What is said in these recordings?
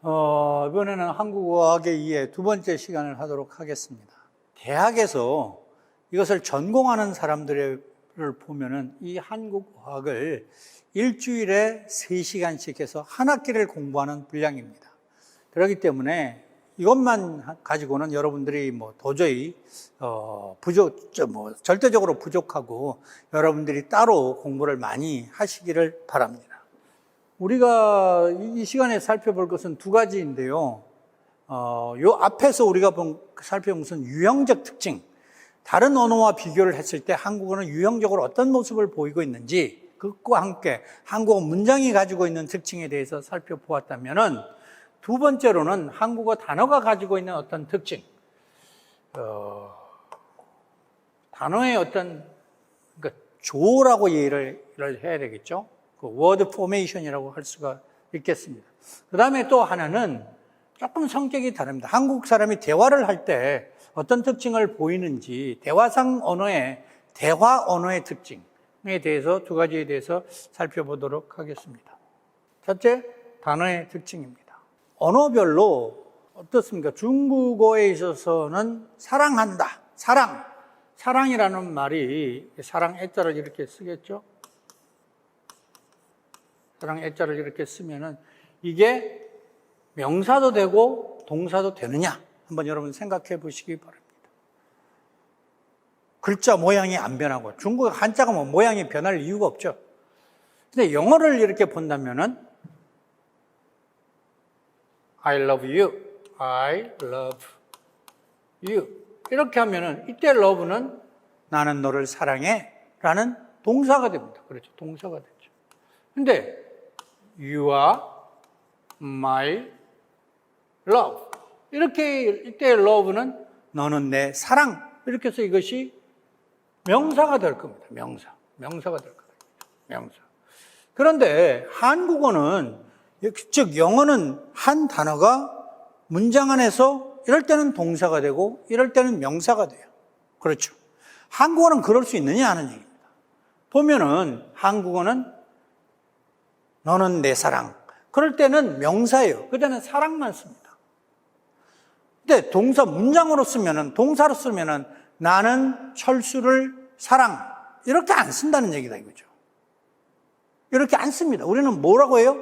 이번에는 한국어학의 이해 두 번째 시간을 하도록 하겠습니다. 대학에서 이것을 전공하는 사람들을 보면은 이 한국어학을 일주일에 3시간씩 해서 한 학기를 공부하는 분량입니다. 그렇기 때문에 이것만 가지고는 여러분들이 도저히 절대적으로 부족하고 여러분들이 따로 공부를 많이 하시기를 바랍니다. 우리가 이 시간에 살펴볼 것은 두 가지인데요. 요 앞에서 우리가 살펴본 것은 유형적 특징. 다른 언어와 비교를 했을 때 한국어는 유형적으로 어떤 모습을 보이고 있는지, 그것과 함께 한국어 문장이 가지고 있는 특징에 대해서 살펴보았다면은, 두 번째로는 한국어 단어가 가지고 있는 어떤 특징, 단어의 어떤, 그러니까 조라고 이해를 해야 되겠죠. 그 워드 포메이션이라고 할 수가 있겠습니다. 그 다음에 또 하나는 조금 성격이 다릅니다. 한국 사람이 대화를 할 때 어떤 특징을 보이는지, 대화상 언어의, 대화 언어의 특징에 대해서 두 가지에 대해서 살펴보도록 하겠습니다. 첫째, 단어의 특징입니다. 언어별로 어떻습니까? 중국어에 있어서는 사랑한다, 사랑이라는 말이 사랑 애자를 이렇게 쓰겠죠? 사랑 애자를 이렇게 쓰면은 이게 명사도 되고 동사도 되느냐? 한번 여러분 생각해 보시기 바랍니다. 글자 모양이 안 변하고, 중국어 한자가 모양이 변할 이유가 없죠. 근데 영어를 이렇게 본다면은 I love you, I love you 이렇게 하면은 이때 love는 나는 너를 사랑해 라는 동사가 됩니다. 그렇죠. 동사가 되죠. 근데 you are my love 이렇게 이때 love는 너는 내 사랑 이렇게 해서 이것이 명사가 될 겁니다. 명사가 될 겁니다. 명사. 그런데 한국어는, 즉 영어는 한 단어가 문장 안에서 이럴 때는 동사가 되고 이럴 때는 명사가 돼요. 그렇죠. 한국어는 그럴 수 있느냐 하는 얘기입니다. 보면은 한국어는 너는 내 사랑. 그럴 때는 명사예요. 그때는 사랑만 씁니다. 근데 동사 문장으로 쓰면은, 동사로 쓰면은 나는 철수를 사랑. 이렇게 안 쓴다는 얘기다 이거죠. 이렇게 안 씁니다. 우리는 뭐라고 해요?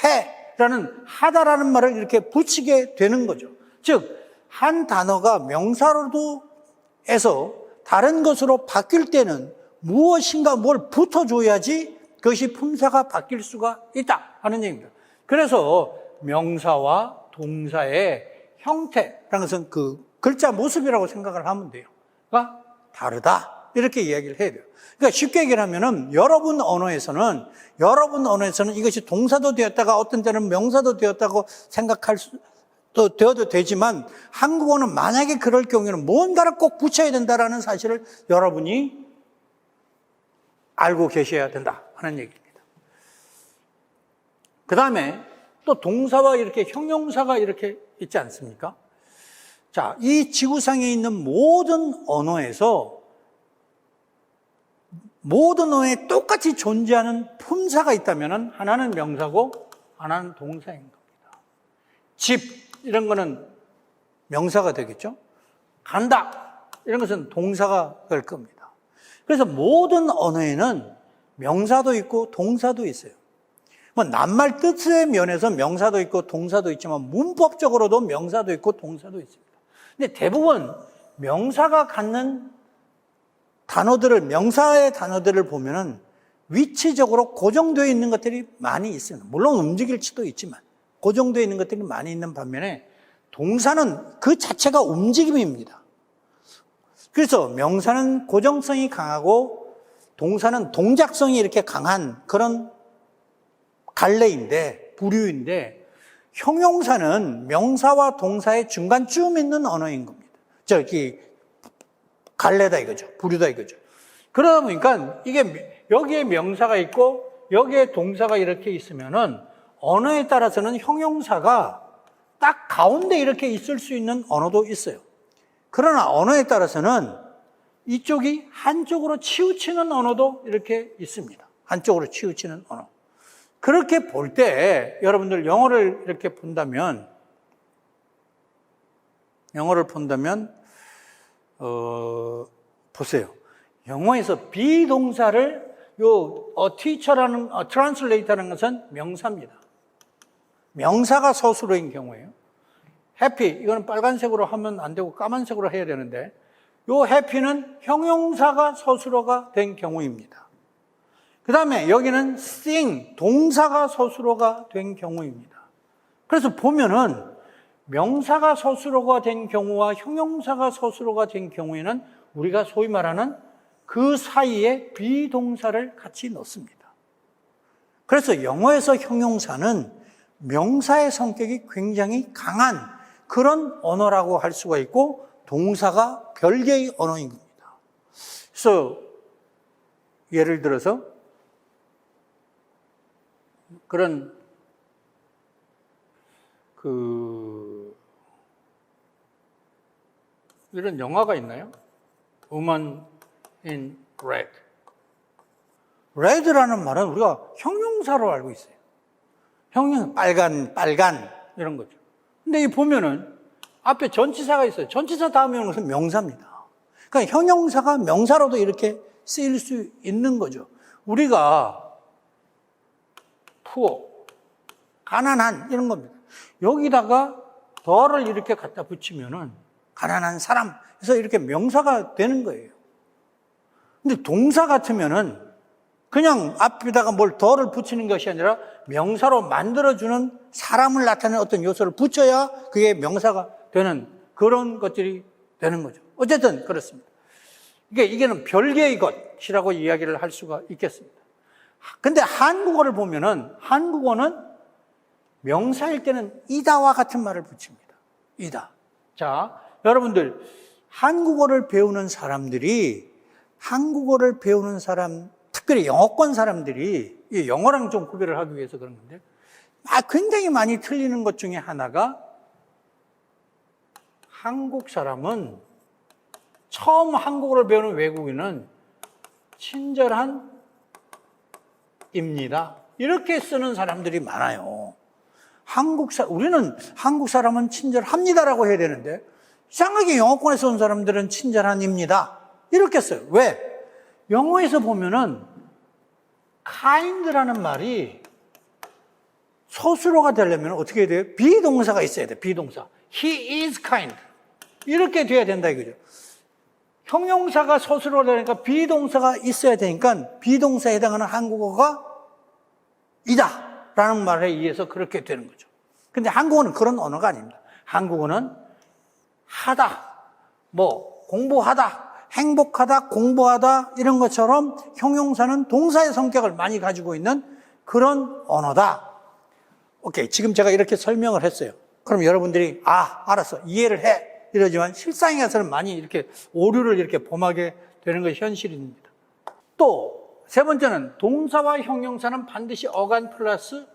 해라는, 하다라는 말을 이렇게 붙이게 되는 거죠. 즉, 한 단어가 명사로도 해서 다른 것으로 바뀔 때는 무엇인가 뭘 붙어줘야지 그것이 품사가 바뀔 수가 있다 하는 얘기입니다. 그래서 명사와 동사의 형태라는 것은 그 글자 모습이라고 생각을 하면 돼요. 그러니까 다르다 이렇게 이야기를 해야 돼요. 그러니까 쉽게 얘기를 하면은 여러분 언어에서는 이것이 동사도 되었다가 어떤 때는 명사도 되었다고 생각할 수도 되어도 되지만, 한국어는 만약에 그럴 경우에는 뭔가를 꼭 붙여야 된다라는 사실을 여러분이 알고 계셔야 된다 하는 얘기입니다. 그 다음에 또 동사와 이렇게 형용사가 이렇게 있지 않습니까? 자, 이 지구상에 있는 모든 언어에 똑같이 존재하는 품사가 있다면 하나는 명사고 하나는 동사인 겁니다. 집 이런 거는 명사가 되겠죠? 간다 이런 것은 동사가 될 겁니다. 그래서 모든 언어에는 명사도 있고 동사도 있어요. 낱말 뜻의 면에서 명사도 있고 동사도 있지만 문법적으로도 명사도 있고 동사도 있습니다. 근데 대부분 명사가 갖는 명사의 단어들을 보면은 위치적으로 고정되어 있는 것들이 많이 있습니다. 물론 움직일 수도 있지만 고정되어 있는 것들이 많이 있는 반면에 동사는 그 자체가 움직임입니다. 그래서 명사는 고정성이 강하고 동사는 동작성이 이렇게 강한 그런 부류인데, 형용사는 명사와 동사의 중간쯤 있는 언어인 겁니다. 갈래다 이거죠. 부류다 이거죠. 그러다 보니까 이게 여기에 명사가 있고 여기에 동사가 이렇게 있으면은 언어에 따라서는 형용사가 딱 가운데 이렇게 있을 수 있는 언어도 있어요. 그러나 언어에 따라서는 이쪽이 한쪽으로 치우치는 언어도 이렇게 있습니다. 한쪽으로 치우치는 언어. 그렇게 볼 때 여러분들 영어를 이렇게 본다면 보세요. 영어에서 비동사를 teacher라는 translate라는 것은 명사입니다. 명사가 서술어인 경우에요. happy 이거는 빨간색으로 하면 안 되고 까만색으로 해야 되는데 요 happy는 형용사가 서술어가 된 경우입니다. 그 다음에 여기는 sing 동사가 서술어가 된 경우입니다. 그래서 보면은 명사가 서술어가 된 경우와 형용사가 서술어가 된 경우에는 우리가 소위 말하는 그 사이에 비동사를 같이 넣습니다. 그래서 영어에서 형용사는 명사의 성격이 굉장히 강한 그런 언어라고 할 수가 있고 동사가 별개의 언어인 겁니다. 그래서 예를 들어서 그런 이런 영화가 있나요? Woman in Red. Red라는 말은 우리가 형용사로 알고 있어요. 빨간 이런 거죠. 근데 이 보면은 앞에 전치사가 있어요. 전치사 다음에 오는 것은 명사입니다. 그러니까 형용사가 명사로도 이렇게 쓰일 수 있는 거죠. 우리가 poor, 가난한 이런 겁니다. 여기다가 더를 이렇게 갖다 붙이면은 가난한 사람 그래서 이렇게 명사가 되는 거예요. 근데 동사 같으면은 그냥 앞에다가 뭘 더를 붙이는 것이 아니라 명사로 만들어주는 사람을 나타내는 어떤 요소를 붙여야 그게 명사가 되는 그런 것들이 되는 거죠. 어쨌든 그렇습니다. 이게는 별개의 것이라고 이야기를 할 수가 있겠습니다. 근데 한국어를 보면은 한국어는 명사일 때는 이다와 같은 말을 붙입니다. 이다. 자, 여러분들 한국어를 배우는 사람들이 특별히 영어권 사람들이 영어랑 좀 구별을 하기 위해서 그런 건데 굉장히 많이 틀리는 것 중에 하나가 한국 사람은 처음 한국어를 배우는 외국인은 친절한 입니다. 이렇게 쓰는 사람들이 많아요. 우리는 한국 사람은 친절합니다라고 해야 되는데 이상하게 영어권에서 온 사람들은 친절한입니다. 이렇게 써요. 왜? 영어에서 보면은 kind라는 말이 서술어가 되려면 어떻게 해야 돼요? 비동사가 있어야 돼요. 비동사. He is kind. 이렇게 돼야 된다 이거죠. 형용사가 서술어가 되니까 비동사가 있어야 되니까 비동사에 해당하는 한국어가 이다 라는 말에 의해서 그렇게 되는 거죠. 근데 한국어는 그런 언어가 아닙니다. 한국어는 하다, 공부하다, 행복하다, 공부하다 이런 것처럼 형용사는 동사의 성격을 많이 가지고 있는 그런 언어다. 오케이, 지금 제가 이렇게 설명을 했어요. 그럼 여러분들이 알았어, 이해를 해 이러지만 실상에서는 많이 이렇게 오류를 이렇게 범하게 되는 것이 현실입니다. 또 세 번째는 동사와 형용사는 반드시 어간 플러스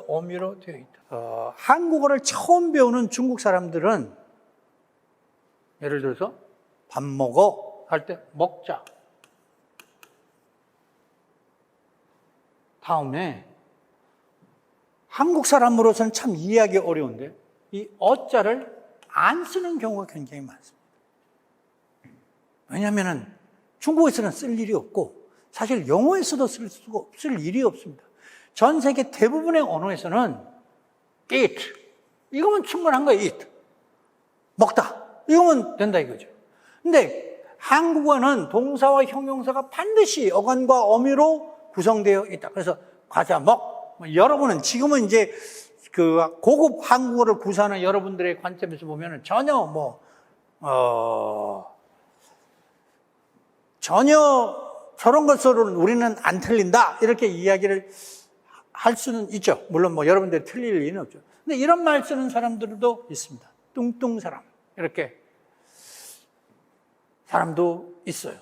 어미로 되어 있다. 한국어를 처음 배우는 중국 사람들은 예를 들어서 밥 먹어 할 때 먹자. 다음에 한국 사람으로서는 참 이해하기 어려운데 이 어자를 안 쓰는 경우가 굉장히 많습니다. 왜냐하면 중국에서는 쓸 일이 없고 사실 영어에서도 쓸 일이 없습니다. 전 세계 대부분의 언어에서는 eat 이거면 충분한 거예요. eat 먹다 이거면 된다 이거죠. 근데 한국어는 동사와 형용사가 반드시 어간과 어미로 구성되어 있다. 그래서 과자 여러분은 지금은 이제 그 고급 한국어를 구사하는 여러분들의 관점에서 보면은 전혀 저런 것으로는 우리는 안 틀린다 이렇게 이야기를 할 수는 있죠. 물론 여러분들이 틀릴 리는 없죠. 근데 이런 말 쓰는 사람들도 있습니다. 뚱뚱 사람 이렇게 사람도 있어요.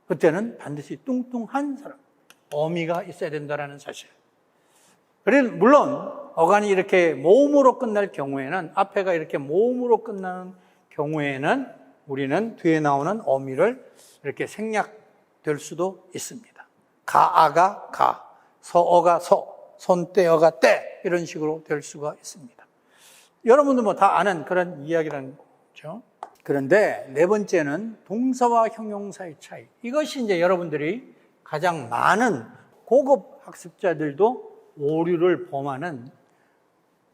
그때는 반드시 뚱뚱한 사람, 어미가 있어야 된다는 사실. 그래서 물론 어간이 이렇게 모음으로 끝날 경우에는 앞에가 이렇게 모음으로 끝나는 경우에는 우리는 뒤에 나오는 어미를 이렇게 생략될 수도 있습니다. 가아가 가, 서어가 서 손 떼어가 떼 이런 식으로 될 수가 있습니다. 여러분도 뭐 다 아는 그런 이야기라는 거죠. 그런데 네 번째는 동사와 형용사의 차이. 이것이 이제 여러분들이 가장 많은 고급 학습자들도 오류를 범하는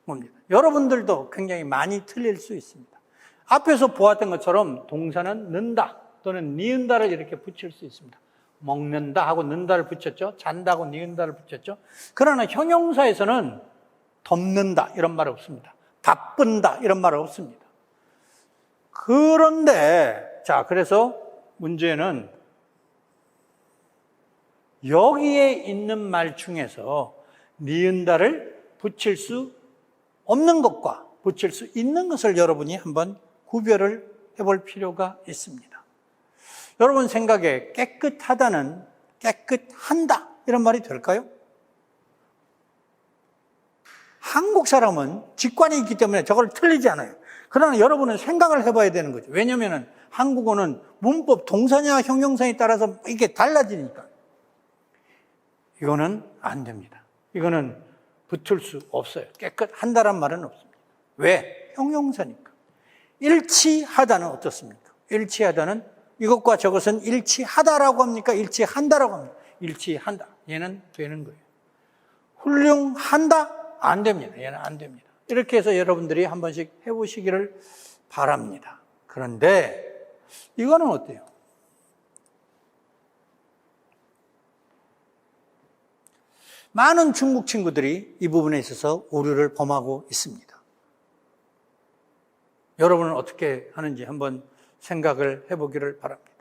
겁니다. 여러분들도 굉장히 많이 틀릴 수 있습니다. 앞에서 보았던 것처럼 동사는 는다 또는 니은다를 이렇게 붙일 수 있습니다. 먹는다 하고 는다를 붙였죠. 잔다 하고 니은다를 붙였죠. 그러나 형용사에서는 덮는다 이런 말 없습니다. 바쁜다 이런 말 없습니다. 그런데 자, 그래서 문제는 여기에 있는 말 중에서 니은다를 붙일 수 없는 것과 붙일 수 있는 것을 여러분이 한번 구별을 해볼 필요가 있습니다. 여러분 생각에 깨끗하다는 깨끗한다 이런 말이 될까요? 한국 사람은 직관이 있기 때문에 저걸 틀리지 않아요. 그러나 여러분은 생각을 해봐야 되는 거죠. 왜냐하면 한국어는 문법 동사냐 형용사에 따라서 이게 달라지니까. 이거는 안 됩니다. 이거는 붙을 수 없어요. 깨끗한다란 말은 없습니다. 왜? 형용사니까. 일치하다는 어떻습니까? 일치하다는 이것과 저것은 일치하다라고 합니까? 일치한다라고 합니까? 일치한다. 얘는 되는 거예요. 훌륭한다? 안 됩니다. 얘는 안 됩니다. 이렇게 해서 여러분들이 한 번씩 해보시기를 바랍니다. 그런데 이거는 어때요? 많은 중국 친구들이 이 부분에 있어서 오류를 범하고 있습니다. 여러분은 어떻게 하는지 한번 생각을 해보기를 바랍니다.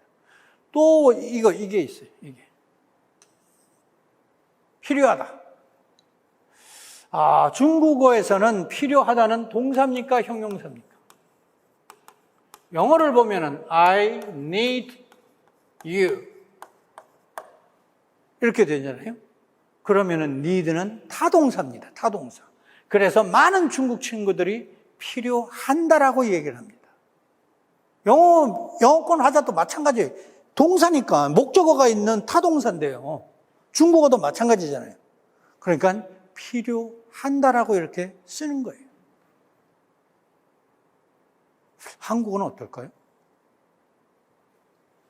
또 이게 있어요. 이게 필요하다. 중국어에서는 필요하다는 동사입니까? 형용사입니까? 영어를 보면은 I need you 이렇게 되잖아요. 그러면은 need는 타동사입니다. 타동사. 그래서 많은 중국 친구들이 필요한다라고 얘기를 합니다. 영어권 하자도 마찬가지예요. 동사니까 목적어가 있는 타동사인데요. 중국어도 마찬가지잖아요. 그러니까 필요한다라고 이렇게 쓰는 거예요. 한국어는 어떨까요?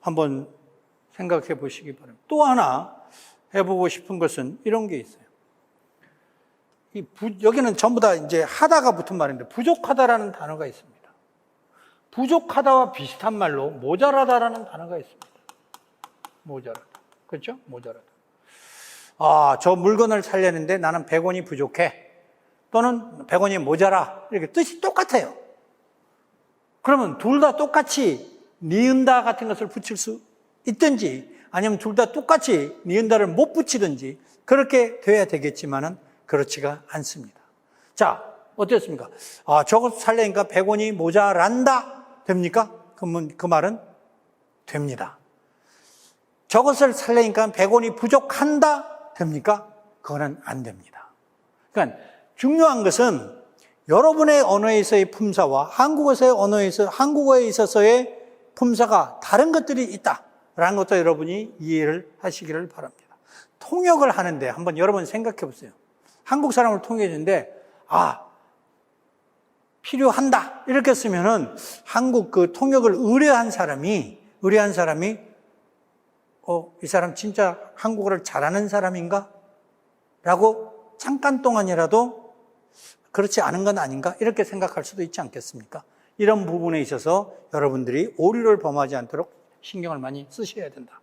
한번 생각해 보시기 바랍니다. 또 하나 해보고 싶은 것은 이런 게 있어요. 여기는 전부 다 이제 하다가 붙은 말인데 부족하다라는 단어가 있습니다. 부족하다와 비슷한 말로 모자라다라는 단어가 있습니다. 모자라다. 그렇죠? 모자라다. 저 물건을 사려는데 나는 100원이 부족해. 또는 100원이 모자라. 이렇게 뜻이 똑같아요. 그러면 둘 다 똑같이 니은다 같은 것을 붙일 수 있든지 아니면 둘 다 똑같이 니은다를 못 붙이든지 그렇게 돼야 되겠지만은 그렇지가 않습니다. 자, 어땠습니까? 저것 살려니까 100원이 모자란다. 됩니까? 그러면 그 말은 됩니다. 저것을 살려니까 100원이 부족한다. 됩니까? 그거는 안 됩니다. 그러니까 중요한 것은 여러분의 언어에서의 품사와 한국어에 있어서의 품사가 다른 것들이 있다라는 것도 여러분이 이해를 하시기를 바랍니다. 통역을 하는데 한번 여러분 생각해 보세요. 한국 사람을 통역해 주는데 필요한다 이렇게 쓰면은 한국 그 통역을 의뢰한 사람이 이 사람 진짜 한국어를 잘하는 사람인가? 라고 잠깐 동안이라도 그렇지 않은 건 아닌가? 이렇게 생각할 수도 있지 않겠습니까? 이런 부분에 있어서 여러분들이 오류를 범하지 않도록 신경을 많이 쓰셔야 된다.